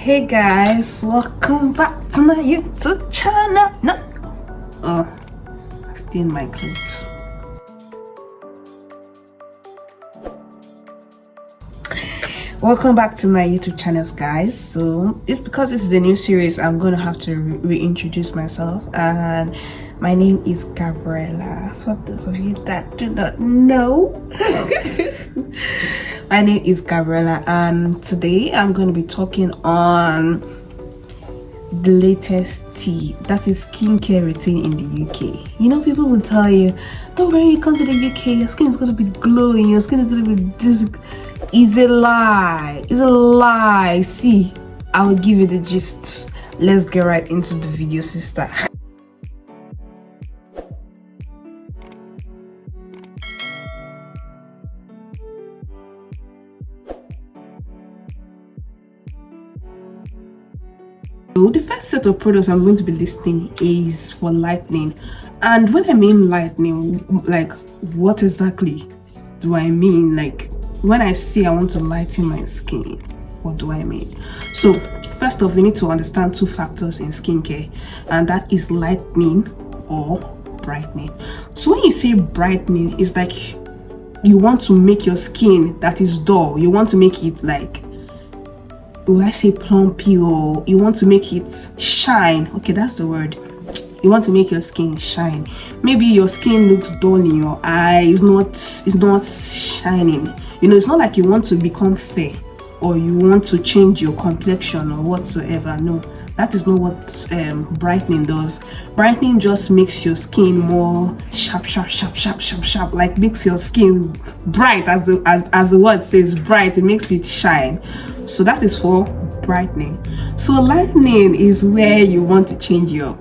Hey guys, welcome back to my YouTube channel. I stained my clothes. Welcome back to my YouTube channels, guys. So it's because this is a new series, I'm gonna have to reintroduce myself, and my name is Gabriella. For those of you that do not know, my name is Gabriella, and today I'm going to be talking on the latest tea, that is skincare routine in the UK. You know, people will tell you, don't worry, you come to the UK, your skin is going to be glowing, your skin is going to be just. It's a lie. It's a lie. See, I will give you the gist. Let's get right into the video, sister. So the first set of products I'm going to be listing is for lightening. And when I mean lightening, like, what exactly do I mean? Like, when I say I want to lighten my skin, what do I mean? So first off, we need to understand two factors in skincare, and that is lightening or brightening. So when you say brightening, it's like you want to make your skin that is dull, you want to make it like, will I say plumpy, or you want to make it shine. Okay, that's the word. You want to make your skin shine. Maybe your skin looks dull in your eye, it's not shining. You know, it's not like you want to become fair or you want to change your complexion or whatsoever. No, that is not what brightening does. Brightening just makes your skin more sharp, like makes your skin bright, as the word says, bright. It makes it shine. So that is for brightening. So lightening is where you want to change your,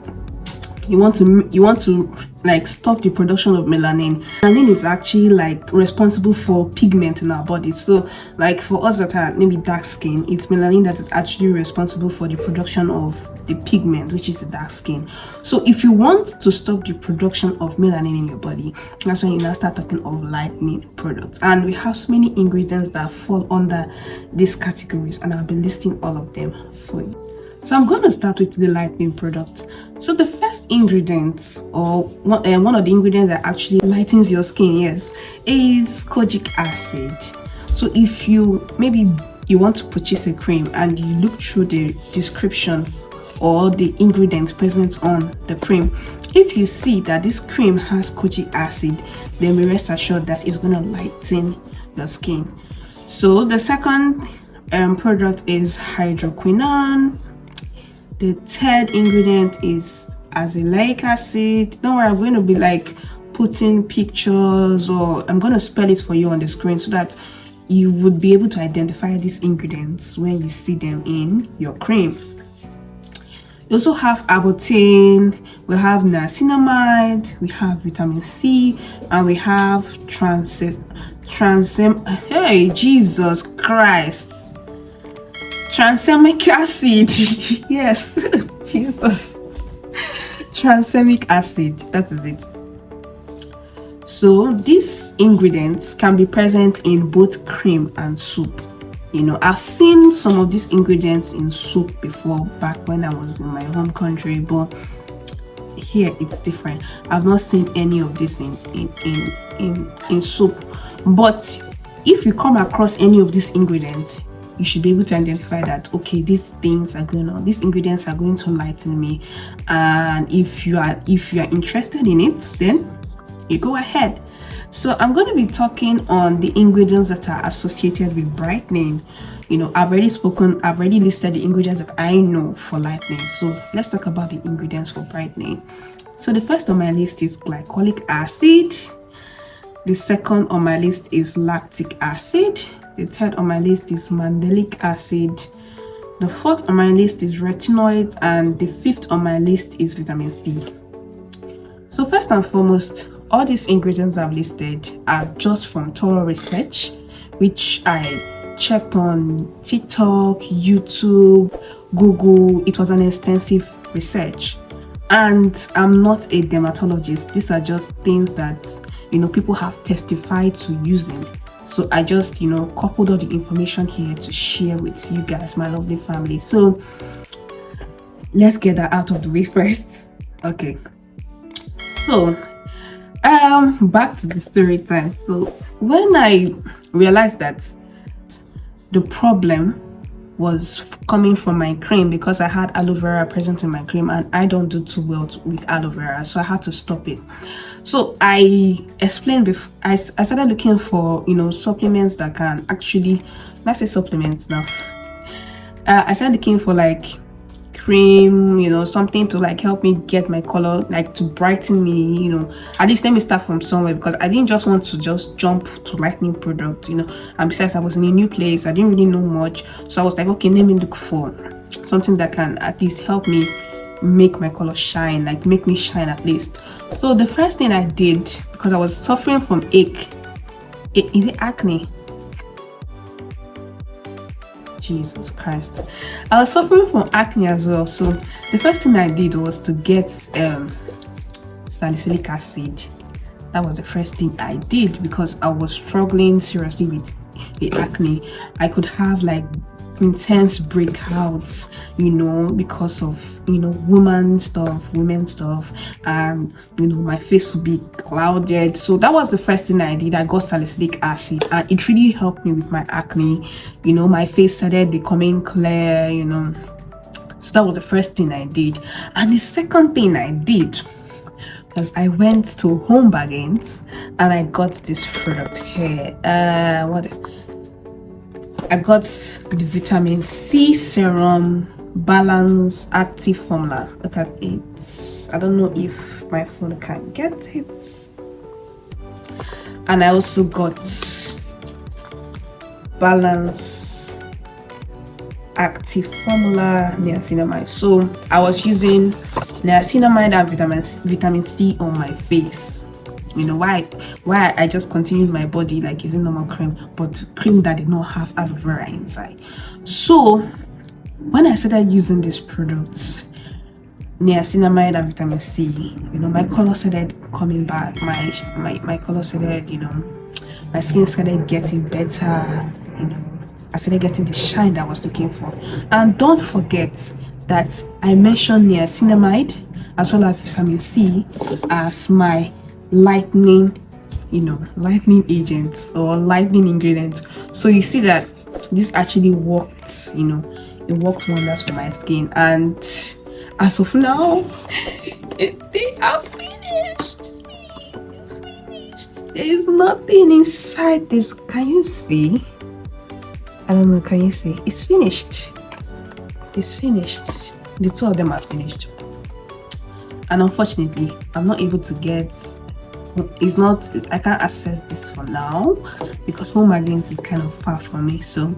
you want to like stop the production of melanin. Melanin is actually like responsible for pigment in our body. So like for us that are maybe dark skin, it's melanin that is actually responsible for the production of the pigment, which is the dark skin. So if you want to stop the production of melanin in your body, that's when you now start talking of lightening products. And we have so many ingredients that fall under these categories, and I'll be listing all of them for you. So I'm going to start with the lightening product. So the first ingredient, or one of the ingredients that actually lightens your skin, yes, is kojic acid. So if you want to purchase a cream and you look through the description or the ingredients present on the cream, if you see that this cream has kojic acid, then be rest assured that it's going to lighten your skin. So the second product is hydroquinone. The third ingredient is azelaic acid. Don't worry, I'm going to be like putting pictures, or I'm going to spell it for you on the screen so that you would be able to identify these ingredients when you see them in your cream. You also have Apetamin, we have niacinamide, we have vitamin C, and we have hey, Jesus Christ. Tranexamic acid. Yes, Jesus. Tranexamic acid, that is it. So these ingredients can be present in both cream and soup. You know, I've seen some of these ingredients in soup before, back when I was in my home country, but here it's different. I've not seen any of this in soup. But if you come across any of these ingredients, you should be able to identify that, okay, these things are going on, these ingredients are going to lighten me. And if you are interested in it, then you go ahead. So I'm going to be talking on the ingredients that are associated with brightening. You know, I've already listed the ingredients that I know for lightening. So let's talk about the ingredients for brightening. So the first on my list is glycolic acid. The second on my list is lactic acid. The third on my list is mandelic acid. The fourth on my list is retinoids, and the fifth on my list is vitamin C. So first and foremost, all these ingredients I've listed are just from thorough research, which I checked on TikTok, YouTube, Google. It was an extensive research, and I'm not a dermatologist. These are just things that, you know, people have testified to using. So I just, coupled all the information here to share with you guys, my lovely family. So let's get that out of the way first. Okay. So back to the story time. So when I realized that the problem was coming from my cream, because I had aloe vera present in my cream and I don't do too well with aloe vera, so I had to stop it. So I explained before, I started looking for supplements that can actually, let's say supplements now, I started looking for like cream, something to like help me get my color, like to brighten me, at least let me start from somewhere, because I didn't just want to just jump to lightening product, and besides I was in a new place, I didn't really know much, so I was like, okay, let me look for something that can at least help me make my color shine, like make me shine at least. So the first thing I did, because I was suffering from is it acne? Jesus Christ, I was suffering from acne as well. So the first thing I did was to get salicylic acid. That was the first thing I did, because I was struggling seriously with the acne. I could have like intense breakouts, because of women stuff, and my face would be clouded. So that was the first thing I did. I got salicylic acid and it really helped me with my acne. My face started becoming clear, so that was the first thing I did. And the second thing I did was I went to Home Bargains and I got this product here. I got the vitamin C serum balance active formula. Look at it. I don't know if my phone can get it. And I also got balance active formula niacinamide. So I was using niacinamide and vitamin C on my face. Why I just continued my body like using normal cream, but cream that did not have aloe vera inside. So when I started using these products, niacinamide and vitamin C, my color started coming back. My color started, my skin started getting better. I started getting the shine that I was looking for. And don't forget that I mentioned niacinamide as well as vitamin C as my lightening agents or lightening ingredients. So you see that this actually worked, it worked wonders for my skin. And as of now, they are finished. See, it's finished. There is nothing inside this. Can you see? I don't know, can you see? It's finished. It's finished. The two of them are finished. And unfortunately, I'm not able to get, I can't access this for now because Home Bargains is kind of far from me. So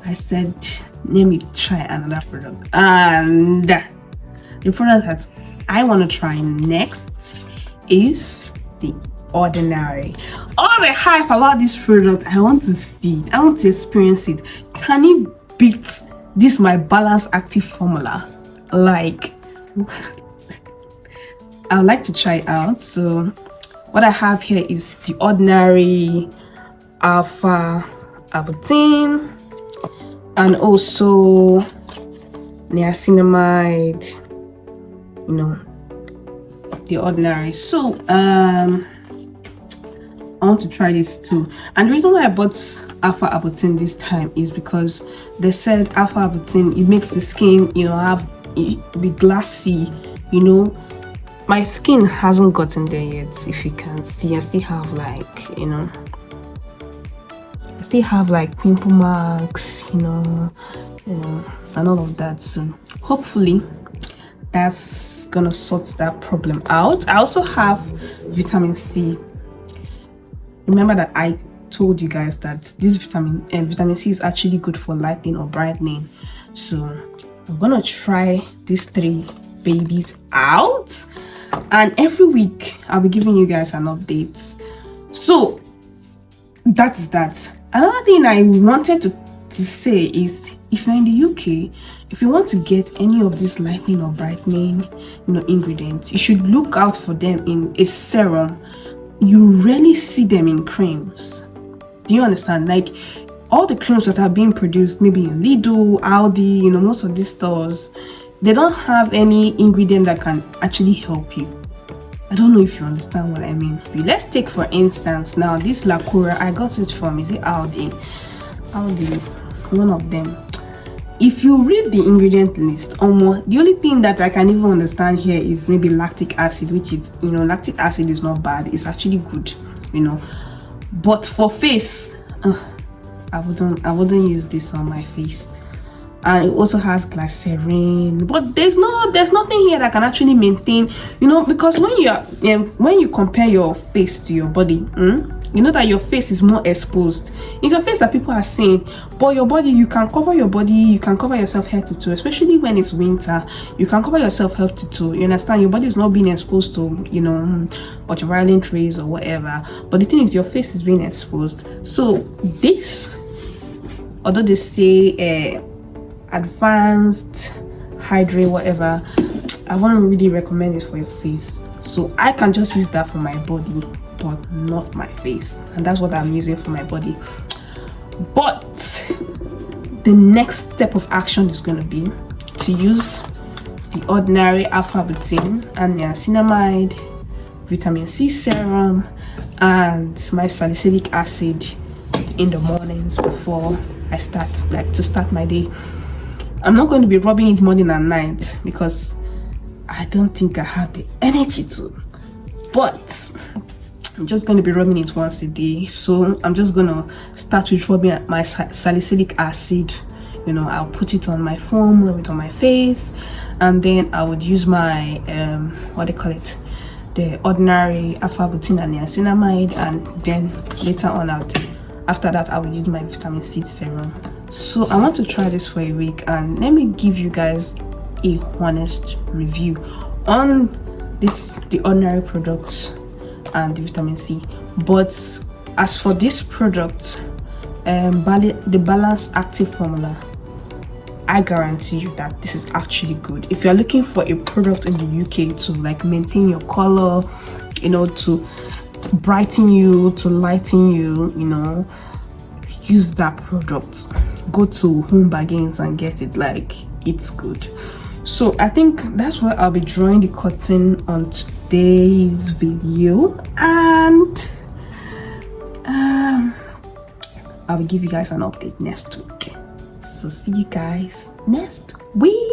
I said, let me try another product. And the product that I want to try next is the Ordinary. All the hype about this product, I want to see it. I want to experience it. Can it beat this my balance active formula? Like, I would like to try it out. So what I have here is the Ordinary alpha Apetamin and also niacinamide, the Ordinary. So I want to try this too. And the reason why I bought alpha Apetamin this time is because they said alpha Apetamin, it makes the skin be glassy. My skin hasn't gotten there yet. If you can see, I still have like pimple marks, and all of that. So hopefully that's gonna sort that problem out. I also have vitamin C. Remember that I told you guys that this vitamin C is actually good for lightening or brightening. So I'm gonna try these three babies out, and every week I'll be giving you guys an update. So that is that. Another thing I wanted to say is, if you're in the UK, if you want to get any of these lightening or brightening ingredients, you should look out for them in a serum. You rarely see them in creams. Do you understand? Like, all the creams that are being produced, maybe in Lidl, Aldi, you know, most of these stores, they don't have any ingredient that can actually help you. I don't know if you understand what I mean. Let's take for instance now this Lacura. I got it from, is it Aldi? Aldi, one of them. If you read the ingredient list, the only thing that I can even understand here is maybe lactic acid, which is, you know, lactic acid is not bad. It's actually good, you know. But for face, I wouldn't use this on my face. And it also has glycerin, but there's nothing here that can actually maintain, you know, because when you compare your face to your body, you know that your face is more exposed. It's your face that people are seeing, but your body, you can cover your body, you can cover yourself head to toe, especially when it's winter. You can cover yourself head to toe. You understand? Your body is not being exposed to, you know, ultraviolet rays or whatever. But the thing is, your face is being exposed. So this, although they say advanced hydrate whatever, I won't really recommend it for your face. So I can just use that for my body, but not my face, and that's what I'm using for my body. But the next step of action is going to be to use the ordinary Apetamin and niacinamide, vitamin C serum, and my salicylic acid in the mornings before I start my day. I'm not going to be rubbing it morning and night because I don't think I have the energy to. But I'm just going to be rubbing it once a day. So I'm just going to start with rubbing my salicylic acid. You know, I'll put it on my foam, rub it on my face, and then I would use my the ordinary Apetamin and niacinamide, and then later on after that I will use my vitamin C serum. So I want to try this for a week, and let me give you guys a honest review on the ordinary products and the vitamin C. But as for this product, the Balance Active Formula, I guarantee you that this is actually good. If you're looking for a product in the UK to like maintain your color, you know, to brighten you, to lighten you, you know, use that product. Go to Home Bargains and get it. Like, it's good. So I think that's where I'll be drawing the curtain on today's video, and I will give you guys an update next week. So see you guys next week.